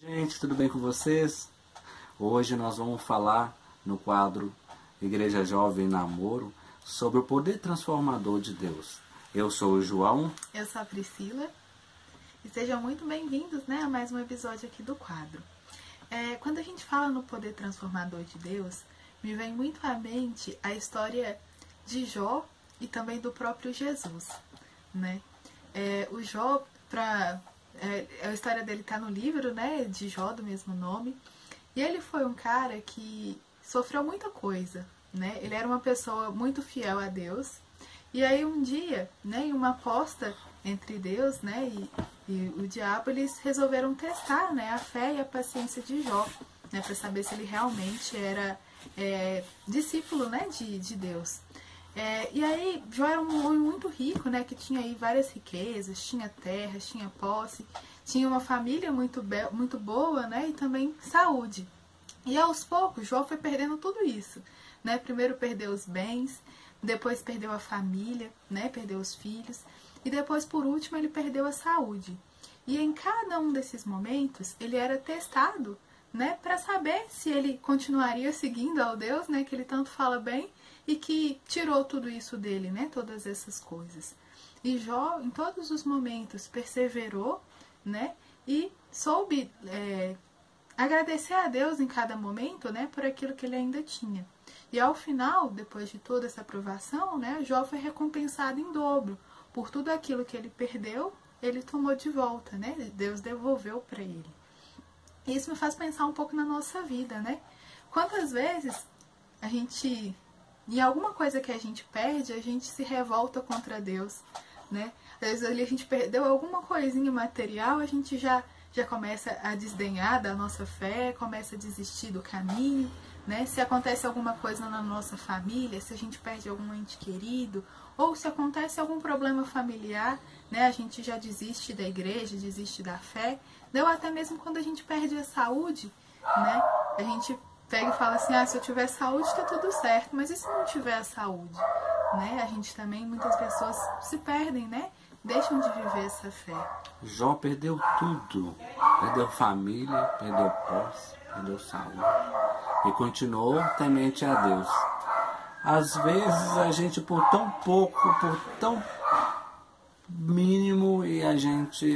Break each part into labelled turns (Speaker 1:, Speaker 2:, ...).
Speaker 1: Gente, tudo bem com vocês? Hoje nós vamos falar no quadro Igreja Jovem Namoro sobre o poder transformador de Deus. Eu sou o João.
Speaker 2: Eu sou a Priscila. E sejam muito bem-vindos, a mais um episódio aqui do quadro. Quando a gente fala no poder transformador de Deus, me vem muito à mente a história de Jó e também do próprio Jesus, né? O Jó, a história dele está no livro, de Jó, do mesmo nome. E ele foi um cara que sofreu muita coisa, né? Ele era uma pessoa muito fiel a Deus. E aí um dia, em uma aposta entre Deus, e o diabo, eles resolveram testar, a fé e a paciência de Jó, para saber se ele realmente era discípulo, de Deus. E aí Jó era um homem muito rico, que tinha aí várias riquezas, tinha terras, tinha posse, tinha uma família muito boa, e também saúde. E aos poucos Jó foi perdendo tudo isso, Primeiro perdeu os bens, depois perdeu a família, perdeu os filhos, e depois, por último, ele perdeu a saúde. E em cada um desses momentos, ele era testado, para saber se ele continuaria seguindo ao Deus, que ele tanto fala bem, e que tirou tudo isso dele, todas essas coisas. E Jó, em todos os momentos, perseverou, e soube agradecer a Deus em cada momento, por aquilo que ele ainda tinha. E ao final, depois de toda essa provação, Jó foi recompensado em dobro. Por tudo aquilo que ele perdeu, ele tomou de volta, Deus devolveu para ele. Isso me faz pensar um pouco na nossa vida, Quantas vezes a gente, em alguma coisa que a gente perde, a gente se revolta contra Deus, Às vezes ali a gente perdeu alguma coisinha material, a gente já começa a desdenhar da nossa fé, começa a desistir do caminho, Se acontece alguma coisa na nossa família, se a gente perde algum ente querido, ou se acontece algum problema familiar, a gente já desiste da igreja, desiste da fé, ou até mesmo quando a gente perde a saúde, A gente pega e fala assim, se eu tiver saúde tá tudo certo, mas e se não tiver a saúde, A gente também, muitas pessoas se perdem, Deixam de viver essa fé.
Speaker 1: Jó perdeu tudo. Perdeu família, perdeu posse, perdeu saúde. E continuou temente a Deus. Às vezes a gente, por tão pouco, por tão mínimo, e a gente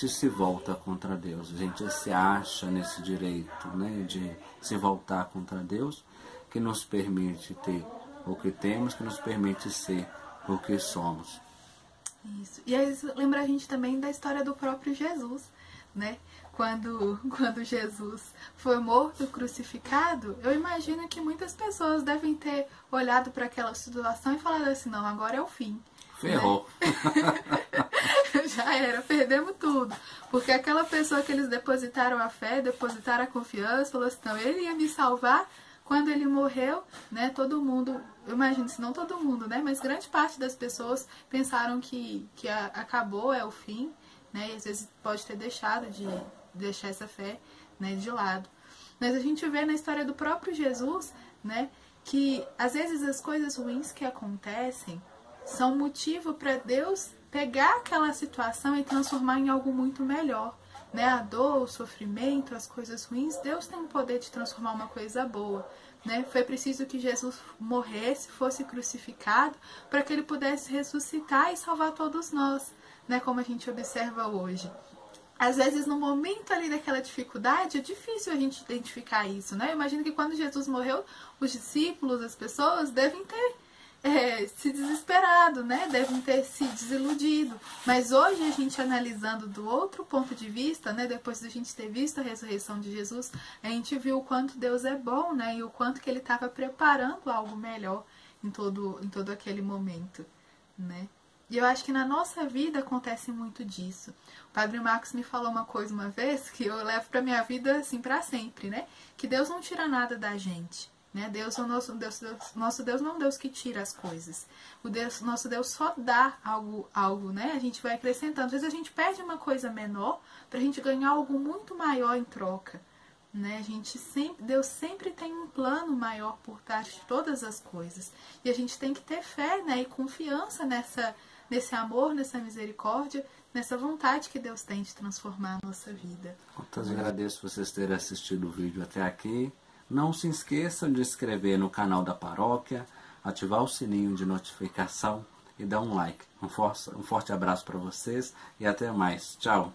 Speaker 1: se volta contra Deus. A gente se acha nesse direito, de se voltar contra Deus, que nos permite ter o que temos, que nos permite ser o que somos.
Speaker 2: Isso. E aí lembra a gente também da história do próprio Jesus, Quando Jesus foi morto, crucificado, eu imagino que muitas pessoas devem ter olhado para aquela situação e falado assim, não, agora é o fim.
Speaker 1: Ferrou.
Speaker 2: Já era, perdemos tudo. Porque aquela pessoa que eles depositaram a fé, depositaram a confiança, falou assim, não, ele ia me salvar. Quando ele morreu, todo mundo, eu imagino, se não todo mundo, mas grande parte das pessoas pensaram que acabou, é o fim, e às vezes pode ter deixado de deixar essa fé, de lado. Mas a gente vê na história do próprio Jesus, que às vezes as coisas ruins que acontecem são motivo para Deus pegar aquela situação e transformar em algo muito melhor. A dor, o sofrimento, as coisas ruins, Deus tem o poder de transformar uma coisa boa. Foi preciso que Jesus morresse, fosse crucificado, para que ele pudesse ressuscitar e salvar todos nós, como a gente observa hoje. Às vezes, no momento ali daquela dificuldade, é difícil a gente identificar isso, Eu imagino que quando Jesus morreu, os discípulos, as pessoas, devem ter se desesperado, Devem ter se desiludido. Mas hoje, a gente analisando do outro ponto de vista, depois de a gente ter visto a ressurreição de Jesus, a gente viu o quanto Deus é bom, E o quanto que Ele estava preparando algo melhor em todo aquele momento, E eu acho que na nossa vida acontece muito disso. O Padre Marcos me falou uma coisa uma vez que eu levo pra minha vida assim para sempre, Que Deus não tira nada da gente. Deus é o nosso Deus não é um Deus que tira as coisas. Nosso Deus só dá algo, A gente vai acrescentando. Às vezes a gente perde uma coisa menor pra gente ganhar algo muito maior em troca. Deus sempre tem um plano maior por trás de todas as coisas. E a gente tem que ter fé, e confiança nesse amor, nessa misericórdia, nessa vontade que Deus tem de transformar a nossa vida.
Speaker 1: Eu agradeço vocês terem assistido o vídeo até aqui. Não se esqueçam de se inscrever no canal da paróquia, ativar o sininho de notificação e dar um like. Um forte abraço para vocês e até mais. Tchau!